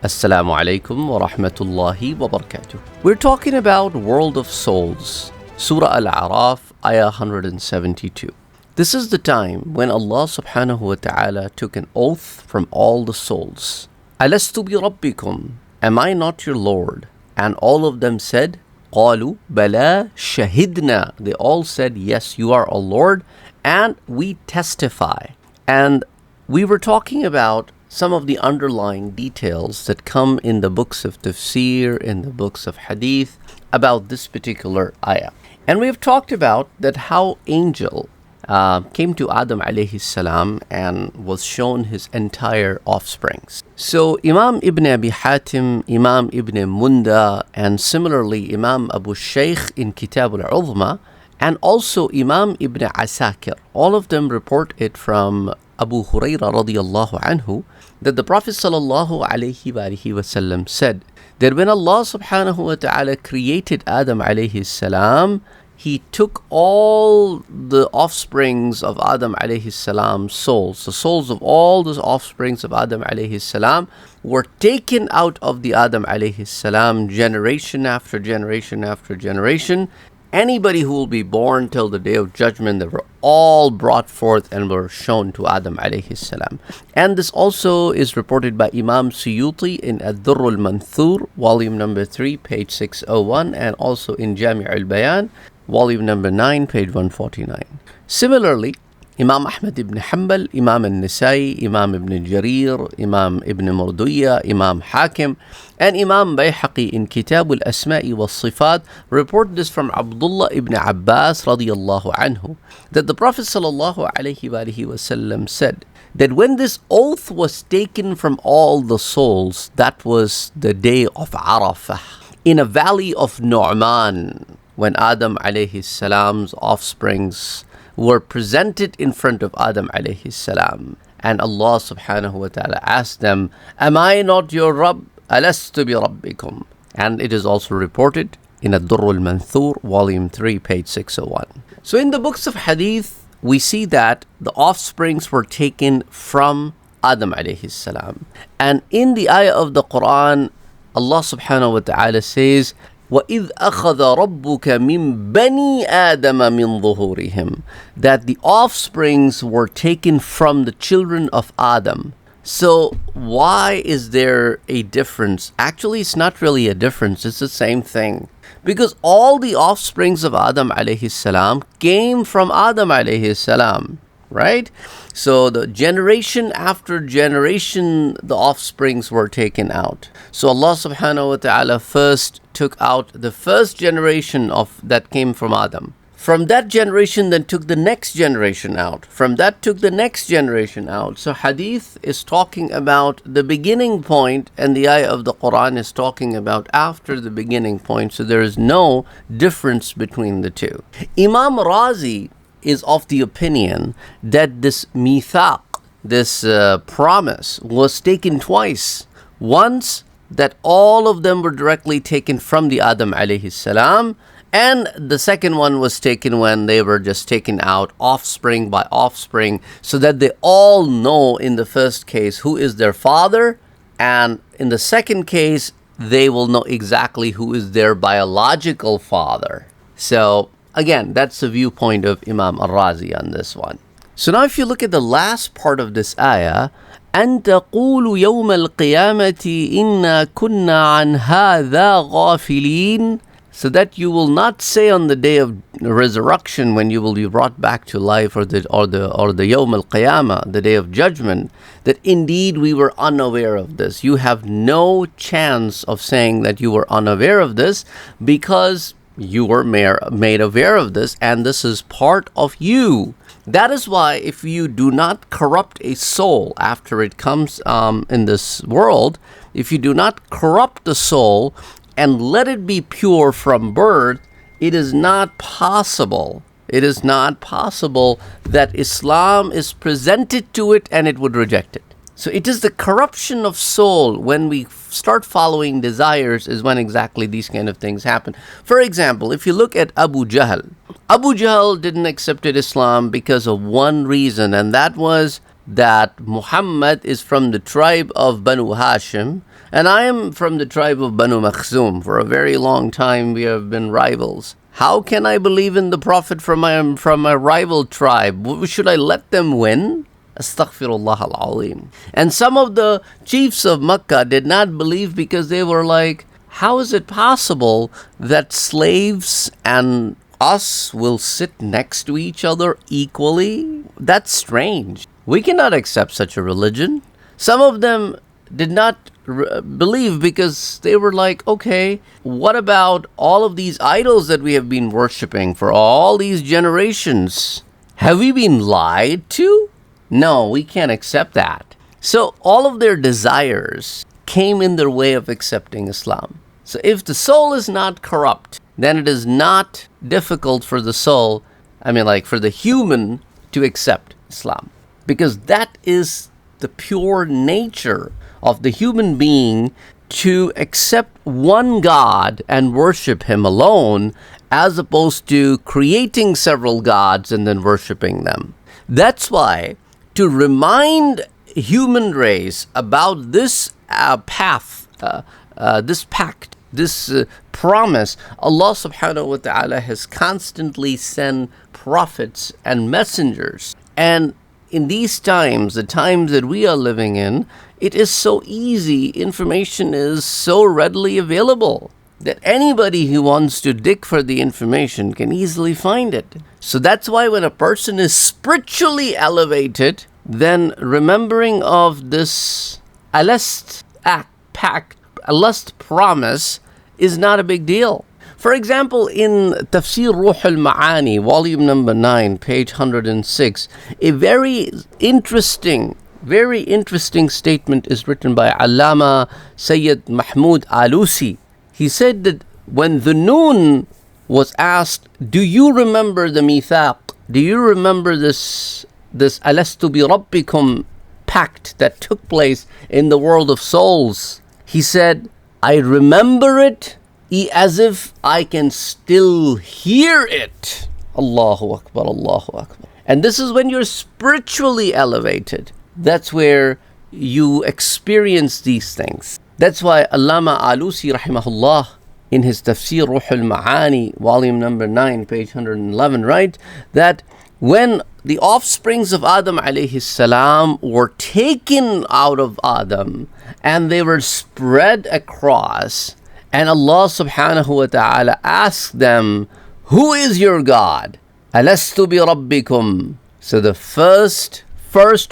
Assalamu alaikum wa rahmatullahi wa barakatuh. We're talking about World of Souls, Surah Al-A'raf, Ayah 172. This is the time when Allah subhanahu wa ta'ala took an oath from all the souls. Alastu bi rabbikum, am I not your Lord? And all of them said, Qalu bala shahidna. They all said, yes, you are our Lord, and we testify. And we were talking about some of the underlying details that come in the books of tafsir, in the books of hadith, about this particular ayah. And we have talked about that how angel came to Adam alayhi salam and was shown his entire offsprings. So Imam Ibn Abi Hatim, Imam Ibn Munda, and similarly Imam Abu Shaykh in Kitab al-Uzma, and also Imam Ibn Asakir, all of them report it from Abu Hurairah radiyallahu anhu, that the Prophet sallallahu alayhi wasallam said that when Allah subhanahu wa ta'ala created Adam alayhi salam, He took all the offsprings of Adam alayhi salam's souls. The souls of all the offsprings of Adam alayhi salam were taken out of the Adam alayhi salam generation after generation after generation. Anybody who will be born till the day of judgment, they were all brought forth and were shown to Adam alayhi salam. And this also is reported by Imam Suyuti in Ad-Durr al-Manthur, volume number 3, page 601, and also in Jami' al-Bayan, volume number 9, page 149. Similarly, Imam Ahmad ibn Hanbal, Imam al-Nisai, Imam ibn Jarir, Imam ibn Murduya, Imam Hakim, and Imam Bayhaqi in Kitab al-Asma'i was-Sifat report this from Abdullah ibn Abbas radiyallahu anhu, that the Prophet sallallahu alayhi wasallam said that when this oath was taken from all the souls, that was the day of Arafah, in a valley of Nu'man, when Adam alayhi salam's offsprings were presented in front of Adam alayhi salam. And Allah subhanahu wa ta'ala asked them, am I not your Rabb? Alastu bi rabbikum. And it is also reported in Ad-Durr al-Manthur, volume 3, page 601. So in the books of hadith, we see that the offsprings were taken from Adam alayhi salam. And in the ayah of the Quran, Allah subhanahu wa ta'ala says, وَإِذْ أَخَذَ رَبُّكَ مِنْ بَنِي آدَمَ مِنْ ظُهُورِهِمْ, that the offsprings were taken from the children of Adam. So why is there a difference? Actually, it's not really a difference. It's the same thing. Because all the offsprings of Adam alayhi salam came from Adam alayhi salam, right? So the generation after generation, the offsprings were taken out. So Allah subhanahu wa ta'ala first took out the first generation of that came from Adam. From that generation then took the next generation out. From that took the next generation out. So hadith is talking about the beginning point, and the ayah of the Quran is talking about after the beginning point. So there is no difference between the two. Imam Razi is of the opinion that this mithaq, this promise, was taken twice. Once, that all of them were directly taken from the Adam alayhi salam, and the second one was taken when they were just taken out offspring by offspring, so that they all know in the first case who is their father, and in the second case they will know exactly who is their biological father. So again, that's the viewpoint of Imam Al-Razi on this one. So now if you look at the last part of this ayah, أَن تَقُولُ يَوْمَ الْقِيَامَةِ إِنَّا كُنَّا عَنْ هَذَا غَافِلِينَ, so that you will not say on the day of resurrection, when you will be brought back to life, or the Yawm al-Qiyamah, the day of judgment, that indeed we were unaware of this. You have no chance of saying that you were unaware of this, because you were made aware of this, and this is part of you. That is why if you do not corrupt a soul after it comes in this world, if you do not corrupt the soul and let it be pure from birth, it is not possible. It is not possible that Islam is presented to it and it would reject it. So it is the corruption of soul when we start following desires is when exactly these kind of things happen. For example, if you look at Abu Jahl didn't accept Islam because of one reason, and that was that Muhammad is from the tribe of Banu Hashim, and I am from the tribe of Banu Makhzum. For a very long time we have been rivals. How can I believe in the Prophet from my rival tribe? Should I let them win? Astaghfirullah al-Azim. And some of the chiefs of Makkah did not believe because they were like, how is it possible that slaves and us will sit next to each other equally? That's strange. We cannot accept such a religion. Some of them did not believe because they were like, okay, what about all of these idols that we have been worshipping for all these generations? Have we been lied to? No, we can't accept that. So all of their desires came in their way of accepting Islam. So if the soul is not corrupt, then it is not difficult for the soul, for the human to accept Islam. Because that is the pure nature of the human being, to accept one God and worship Him alone, as opposed to creating several gods and then worshiping them. That's why, to remind human race about this path, this pact, this promise, Allah subhanahu wa ta'ala has constantly sent prophets and messengers. And in these times, the times that we are living in, it is so easy, information is so readily available that anybody who wants to dig for the information can easily find it. So that's why when a person is spiritually elevated, then remembering of this alast pact, alast promise, is not a big deal. For example, in Tafsir Ruh al-Ma'ani, volume number 9, page 106, a very interesting statement is written by Allama Sayyid Mahmud Alusi. He said that when the Noon was asked, do you remember the Mithaq? Do you remember this Alastu bi Rabbikum pact that took place in the world of souls? He said, I remember it as if I can still hear it. Allahu Akbar, Allahu Akbar. And this is when you're spiritually elevated. That's where you experience these things. That's why Allama Alusi rahimahullah, in his Tafsir Ruh al-Ma'ani, volume number 9, page 111, right, that when the offsprings of Adam alayhi salam were taken out of Adam and they were spread across, and Allah subhanahu wa ta'ala asked them, who is your God? Alastu bi rabbikum. So the first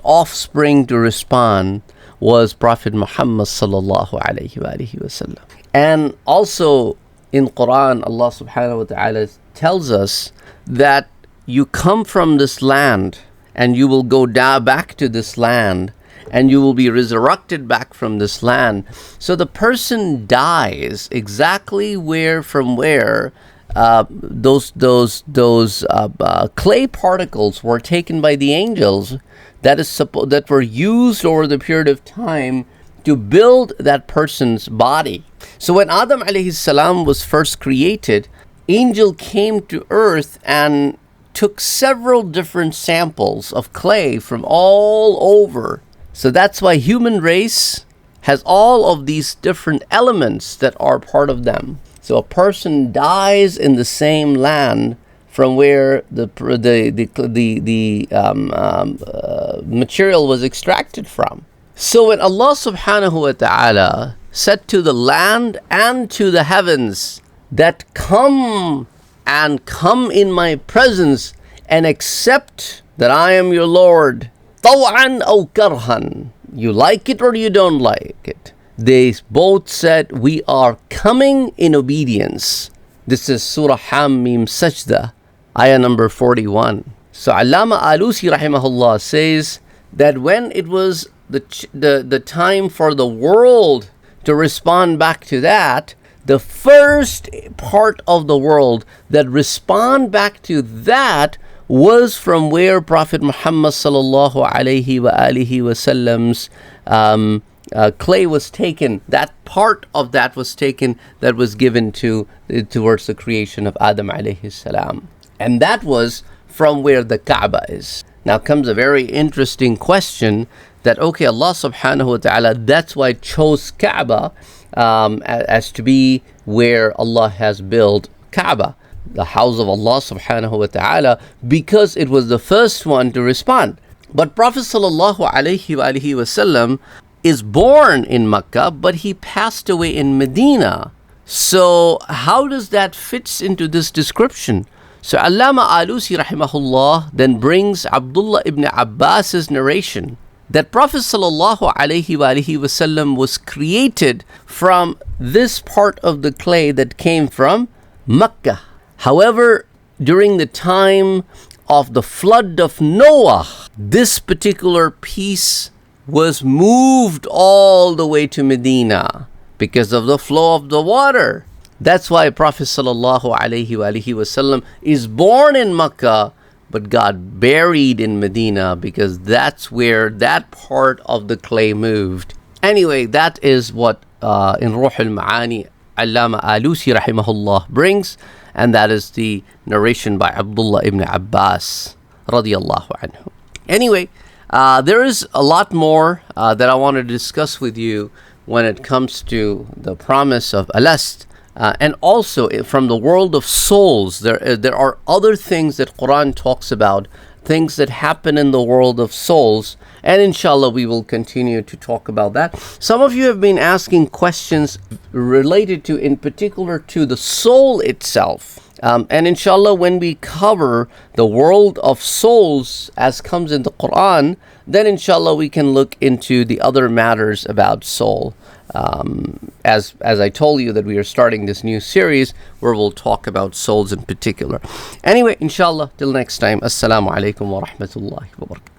offspring to respond was Prophet Muhammad sallallahu alayhi wa sallam. And also in Quran, Allah subhanahu wa ta'ala tells us that you come from this land and you will go back to this land and you will be resurrected back from this land. So the person dies exactly where those clay particles were taken by the angels that were used over the period of time to build that person's body. So when Adam alayhi salam was first created, angel came to earth and took several different samples of clay from all over. So that's why human race has all of these different elements that are part of them. So a person dies in the same land from where the material was extracted from. So when Allah subhanahu wa ta'ala said to the land and to the heavens that come in my presence and accept that I am your Lord, taw'an aw karhan, you like it or you don't like it, they both said, we are coming in obedience. This is Surah Hamim Sajda, ayah number 41. So Allama Alusi rahimahullah says that when it was the time for the world to respond back to that, the first part of the world that respond back to that was from where Prophet Muhammad sallallahu alaihi wa alihi wasallam's clay was taken. That part of that was taken, that was given towards the creation of Adam alayhi salam. And that was from where the Kaaba is. Now comes a very interesting question that, okay, Allah subhanahu wa ta'ala, that's why chose Kaaba as to be where Allah has built Kaaba, the house of Allah subhanahu wa ta'ala, because it was the first one to respond. But Prophet sallallahu alaihi wasallam is born in Makkah, but he passed away in Medina. So how does that fits into this description? So Allama Alusi rahimahullah then brings Abdullah ibn Abbas's narration that Prophet sallallahu alaihi wasallam was created from this part of the clay that came from Makkah. However, during the time of the flood of Noah, this particular piece was moved all the way to Medina because of the flow of the water. That's why Prophet sallallahu alaihi wasallam is born in Makkah but got buried in Medina, because that's where that part of the clay moved. Anyway, that is what in Ruh al-Ma'ani Allama Alusi rahimahullah brings, and that is the narration by Abdullah ibn Abbas radiyallahu anhu. Anyway, there is a lot more that I want to discuss with you when it comes to the promise of Alast. And also from the world of souls, there are other things that Quran talks about, things that happen in the world of souls, and inshallah we will continue to talk about that. Some of you have been asking questions related to, in particular, to the soul itself. And inshallah, when we cover the world of souls as comes in the Quran, then inshallah we can look into the other matters about soul. As I told you that we are starting this new series where we'll talk about souls in particular. Anyway, inshallah, till next time, assalamu alaikum wa rahmatullahi wa barakatuh.